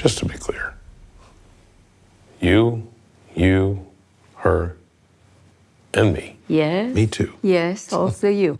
Just to be clear, you, her, and me. Yes. Me too. Yes, also you.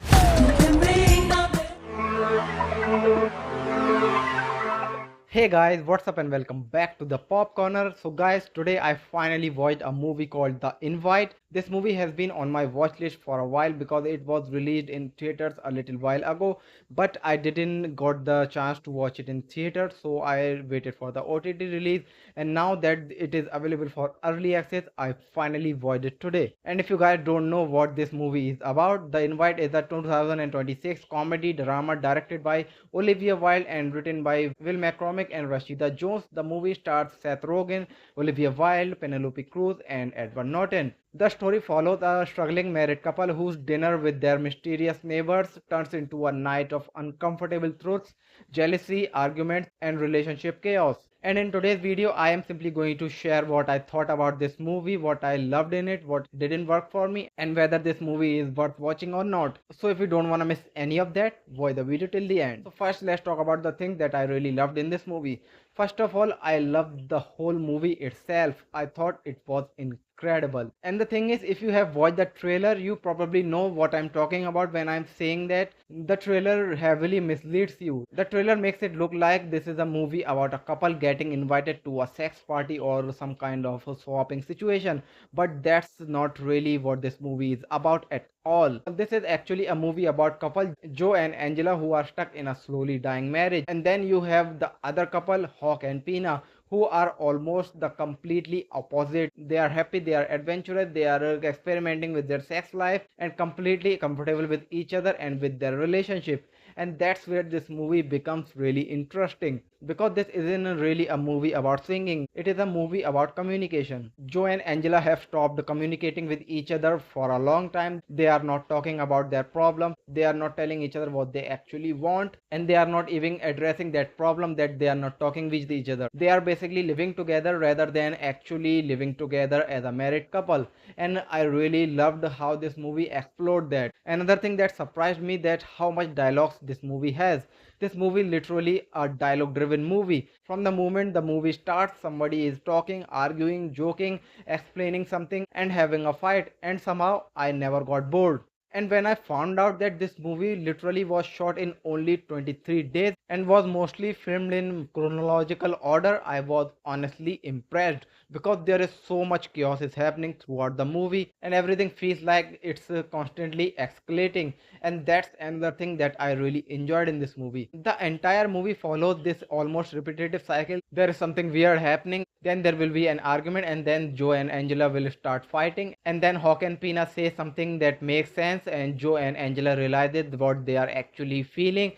Hey guys, what's up and welcome back to the Pop Corner. So guys, today I finally watched a movie called The Invite. This movie has been on my watch list for a while because it was released in theaters a little while ago, but I didn't got the chance to watch it in theater, so I waited for the OTT release, and now that it is available for early access, I finally watched it today. And if you guys don't know what this movie is about, The Invite is a 2026 comedy drama directed by Olivia Wilde and written by Will McCormick and Rashida Jones. The movie stars Seth Rogen, Olivia Wilde, Penélope Cruz, and Edward Norton. The story follows a struggling married couple whose dinner with their mysterious neighbors turns into a night of uncomfortable truths, jealousy, arguments, and relationship chaos. And in today's video, I am simply going to share what I thought about this movie, what I loved in it, what didn't work for me, and whether this movie is worth watching or not. So if you don't want to miss any of that, watch the video till the end. So first, let's talk about the things that I really loved in this movie. First of all, I loved the whole movie itself. I thought it was incredible. And the thing is, if you have watched the trailer, you probably know what I'm talking about when I'm saying that the trailer heavily misleads you. The trailer makes it look like this is a movie about a couple getting invited to a sex party or some kind of a swapping situation, but that's not really what this movie is about at all. This is actually a movie about couple Joe and Angela who are stuck in a slowly dying marriage, and then you have the other couple Hawk and Pina, who are almost the completely opposite. They are happy, they are adventurous, they are experimenting with their sex life and completely comfortable with each other and with their relationship. And that's where this movie becomes really interesting, because this isn't really a movie about singing, it is a movie about communication. Joe and Angela have stopped communicating with each other for a long time. They are not talking about their problem, they are not telling each other what they actually want, and they are not even addressing that problem that they are not talking with each other. They are basically living together rather than actually living together as a married couple, and I really loved how this movie explored that. Another thing that surprised me, that how much dialogues this movie has. This movie literally a dialogue driven movie. From the moment the movie starts, somebody is talking, arguing, joking, explaining something, and having a fight, and somehow I never got bored. And when I found out that this movie literally was shot in only 23 days and was mostly filmed in chronological order, I was honestly impressed, because there is so much chaos is happening throughout the movie and everything feels like it's constantly escalating. And that's another thing that I really enjoyed in this movie. The entire movie follows this almost repetitive cycle. There is something weird happening, then there will be an argument, and then Joe and Angela will start fighting, and then Hawk and Pina say something that makes sense, and Joe and Angela realize what they are actually feeling.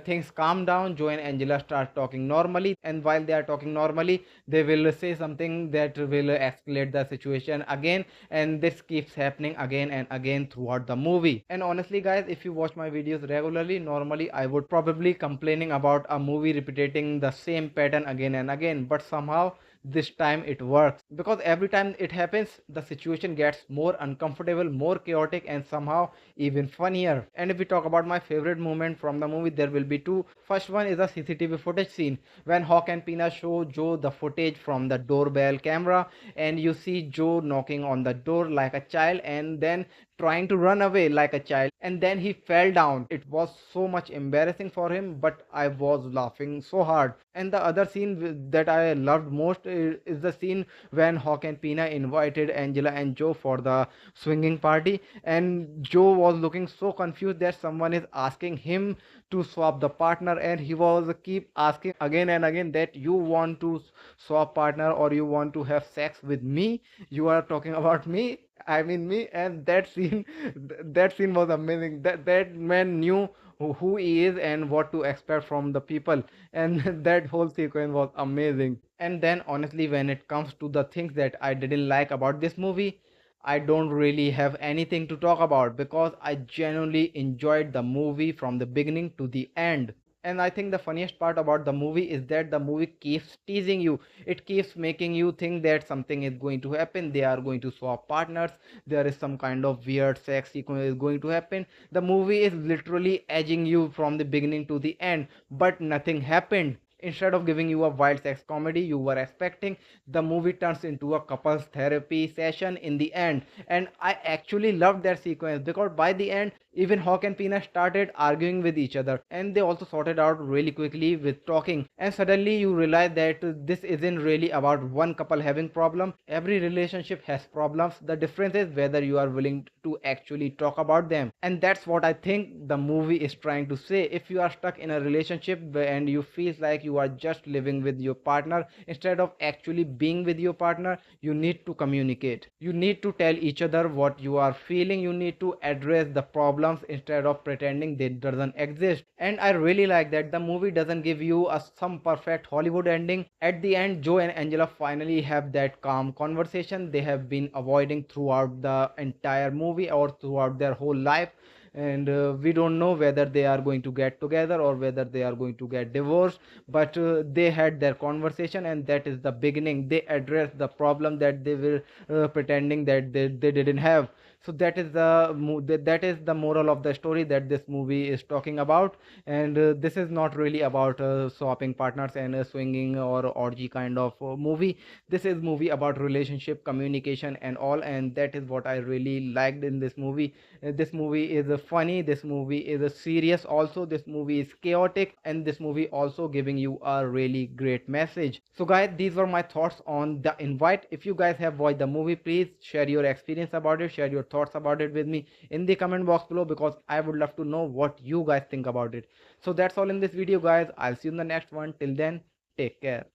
Things calm down, Joe and Angela start talking normally, and while they are talking normally, they will say something that will escalate the situation again, and this keeps happening again and again throughout the movie. And honestly guys, if you watch my videos regularly, normally I would probably complaining about a movie repeating the same pattern again and again, but somehow this time it works, because every time it happens the situation gets more uncomfortable, more chaotic, and somehow even funnier. And if we talk about my favorite moment from the movie, there will be two. First one is a CCTV footage scene when Hawk and Pina show Joe the footage from the doorbell camera, and you see Joe knocking on the door like a child and then trying to run away like a child, and then he fell down. It was so much embarrassing for him, but I was laughing so hard. And the other scene that I loved most is the scene when Hawk and Pina invited Angela and Joe for the swinging party, and Joe was looking so confused that someone is asking him to swap the partner, and he was keep asking again and again that you want to swap partner or you want to have sex with me, you are talking about me, I mean me. And that scene that scene was amazing. That man knew who he is and what to expect from the people, and that whole sequence was amazing. And then honestly, when it comes to the things that I didn't like about this movie, I don't really have anything to talk about, because I genuinely enjoyed the movie from the beginning to the end. And I think the funniest part about the movie is that the movie keeps teasing you. It keeps making you think that something is going to happen. They are going to swap partners. There is some kind of weird sex sequence is going to happen. The movie is literally edging you from the beginning to the end, but nothing happened. Instead of giving you a wild sex comedy you were expecting, the movie turns into a couples therapy session in the end. And I actually loved that sequence because by the end even Hawk and Peanut started arguing with each other, and they also sorted out really quickly with talking. And suddenly you realize that this isn't really about one couple having problem. Every relationship has problems. The difference is whether you are willing to actually talk about them. And that's what I think the movie is trying to say. If you are stuck in a relationship and you feel like you are just living with your partner instead of actually being with your partner, you need to communicate. You need to tell each other what you are feeling. You need to address the problems instead of pretending they doesn't exist. And I really like that the movie doesn't give you some perfect Hollywood ending. At the end, Joe and Angela finally have that calm conversation they have been avoiding throughout the entire movie or throughout their whole life. And we don't know whether they are going to get together or whether they are going to get divorced, but they had their conversation, and that is the beginning. They addressed the problem that they were pretending that they didn't have. So that is that is the moral of the story that this movie is talking about. And this is not really about swapping partners and swinging or orgy kind of movie. This is movie about relationship, communication and all, and that is what I really liked in this movie. This movie is funny, this movie is serious also, this movie is chaotic, and this movie also giving you a really great message. So guys, these were my thoughts on The Invite. If you guys have watched the movie, please share your experience about it, share your thoughts about it with me in the comment box below, because I would love to know what you guys think about it. So that's all in this video guys. I'll see you in the next one. Till then, take care.